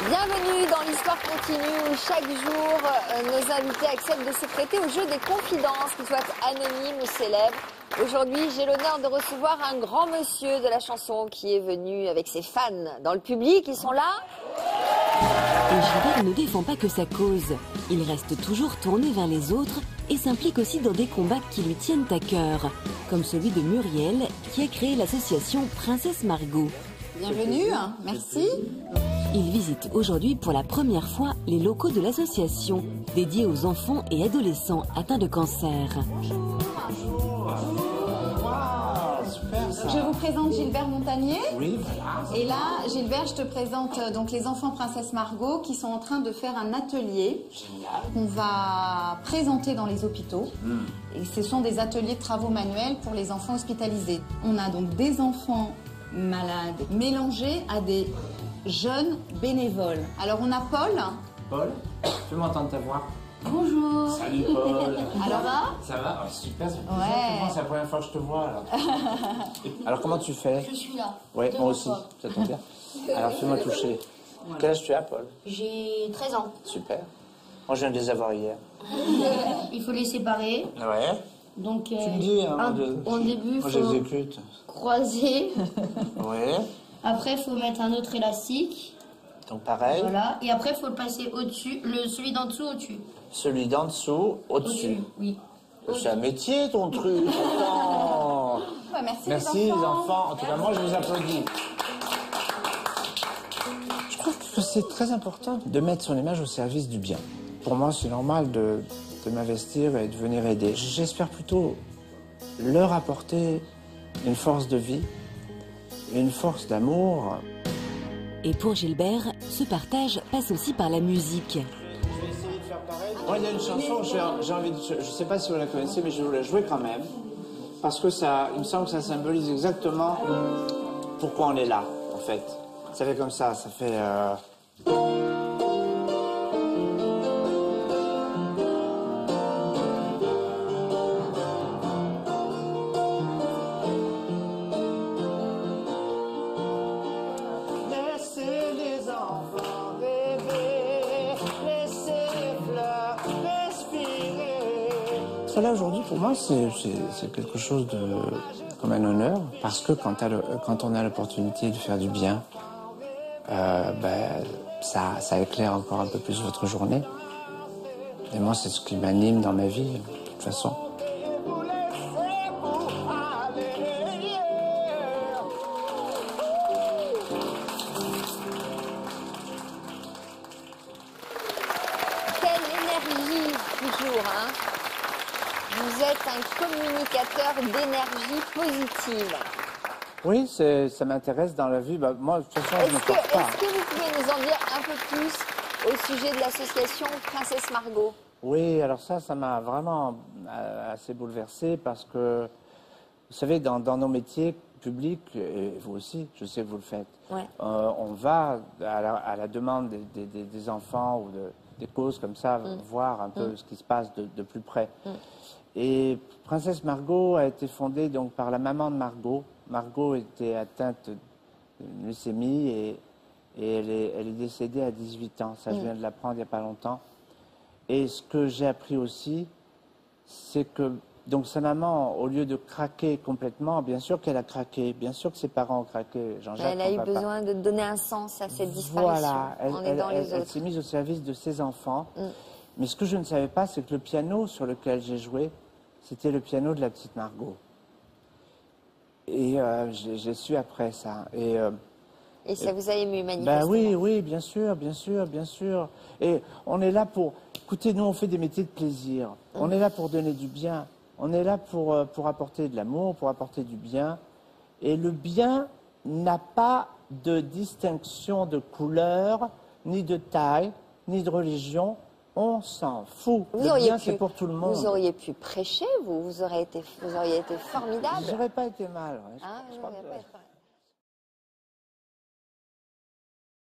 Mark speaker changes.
Speaker 1: Bienvenue dans l'Histoire continue où chaque jour nos invités acceptent de se prêter au jeu des confidences, qu'ils soient anonymes ou célèbres. Aujourd'hui, j'ai l'honneur de recevoir un grand monsieur de la chanson qui est venu avec ses fans dans le public. Ils sont là.
Speaker 2: Et Gilbert ne défend pas que sa cause. Il reste toujours tourné vers les autres et s'implique aussi dans des combats qui lui tiennent à cœur, comme celui de Muriel qui a créé l'association Princesse Margot.
Speaker 1: Bienvenue, merci.
Speaker 2: Il visite aujourd'hui pour la première fois les locaux de l'association dédiée aux enfants et adolescents atteints de cancer.
Speaker 3: Je vous présente Gilbert Montagnier.
Speaker 4: Oui, voilà.
Speaker 3: Et là, Gilbert, je te présente donc les enfants Princesse Margot qui sont en train de faire un atelier qu'on va présenter dans les hôpitaux. Et ce sont des ateliers de travaux manuels pour les enfants hospitalisés. On a donc des enfants malades mélangés à des jeunes bénévoles. Alors on a Paul.
Speaker 4: Paul, tu peux m'entendre ta voix?
Speaker 3: Bonjour.
Speaker 4: Salut Paul.
Speaker 3: Alors
Speaker 4: ça va? Oh, super, c'est la première fois que je te vois. Alors comment tu fais?
Speaker 5: Je suis là.
Speaker 4: Oui, moi aussi, ça tombe bien. Alors fais-moi toucher. Quel âge tu as, Paul?
Speaker 5: J'ai 13 ans.
Speaker 4: Super. Moi je viens de les avoir hier.
Speaker 5: Il faut les séparer.
Speaker 4: Ouais.
Speaker 5: Donc,
Speaker 4: Tu me dis, hein,
Speaker 5: au début, il
Speaker 4: moi
Speaker 5: faut
Speaker 4: j'exécute.
Speaker 5: croiser.
Speaker 4: Oui.
Speaker 5: Après, il faut mettre un autre élastique.
Speaker 4: Donc pareil.
Speaker 5: Voilà. Et après, il faut le passer au-dessus. Celui d'en dessous, au-dessus.
Speaker 4: Celui d'en dessous, au-dessus.
Speaker 5: Oui.
Speaker 4: C'est un métier ton truc. Attends.
Speaker 3: Ouais, merci
Speaker 4: Merci les enfants. En tout cas, moi je vous applaudis. Je trouve que c'est très important de mettre son image au service du bien. Pour moi, c'est normal de m'investir et de venir aider. J'espère plutôt leur apporter une force de vie, une force d'amour.
Speaker 2: Et pour Gilbert, ce partage passe aussi par la musique.
Speaker 4: Je vais essayer de faire pareil. Moi, il y a une chanson, j'ai envie de... Je ne sais pas si vous la connaissez, mais je vais vous la jouer quand même. Parce que ça, il me semble que ça symbolise exactement pourquoi on est là, en fait. Ça fait comme ça fait... Laissez les enfants rêver, laissez les fleurs respirer. Ça là aujourd'hui pour moi c'est quelque chose de comme un honneur parce que quand on a l'opportunité de faire du bien, ça éclaire encore un peu plus votre journée. Et moi c'est ce qui m'anime dans ma vie de toute façon.
Speaker 1: Quelle énergie, toujours, hein. Vous êtes un communicateur d'énergie positive.
Speaker 4: Oui, ça m'intéresse dans la vie. Moi, de toute façon, je ne porte pas.
Speaker 1: Est-ce que vous pouvez nous en dire un peu plus au sujet de l'association Princesse Margot?
Speaker 4: Oui, alors ça m'a vraiment assez bouleversé parce que, vous savez, dans nos métiers publics, et vous aussi, je sais que vous le faites,
Speaker 1: Ouais.
Speaker 4: on va à la demande des enfants ou des causes comme ça, voir un peu ce qui se passe de plus près. Et Princesse Margot a été fondée donc par la maman de Margot. Margot était atteinte d'une leucémie et elle est décédée à 18 ans. Ça, je viens de l'apprendre il n'y a pas longtemps. Et ce que j'ai appris aussi, c'est que donc sa maman, au lieu de craquer complètement, bien sûr qu'elle a craqué, bien sûr que ses parents ont craqué. Jean-Jacques,
Speaker 1: Elle a eu
Speaker 4: son papa.
Speaker 1: besoin de donner un sens à cette disparition
Speaker 4: Voilà,
Speaker 1: en aidant les
Speaker 4: elle
Speaker 1: autres.
Speaker 4: s'est mise au service de ses enfants. Mais ce que je ne savais pas, c'est que le piano sur lequel j'ai joué, c'était le piano de la petite Margot. Et j'ai su après ça.
Speaker 1: Et ça vous a ému manifestement?
Speaker 4: Ben oui, bien sûr, bien sûr, bien sûr. Et on est là pour... Écoutez, nous, on fait des métiers de plaisir. On est là pour donner du bien. On est là pour apporter de l'amour, pour apporter du bien. Et le bien n'a pas de distinction de couleur, ni de taille, ni de religion. On s'en fout. Le bien, c'est pour tout le monde.
Speaker 1: Vous auriez pu prêcher, vous auriez été formidable.
Speaker 4: J'aurais pas été mal. Ouais.
Speaker 1: Ah,
Speaker 4: Je
Speaker 1: vous
Speaker 4: crois
Speaker 1: n'auriez
Speaker 4: que-
Speaker 1: pas été-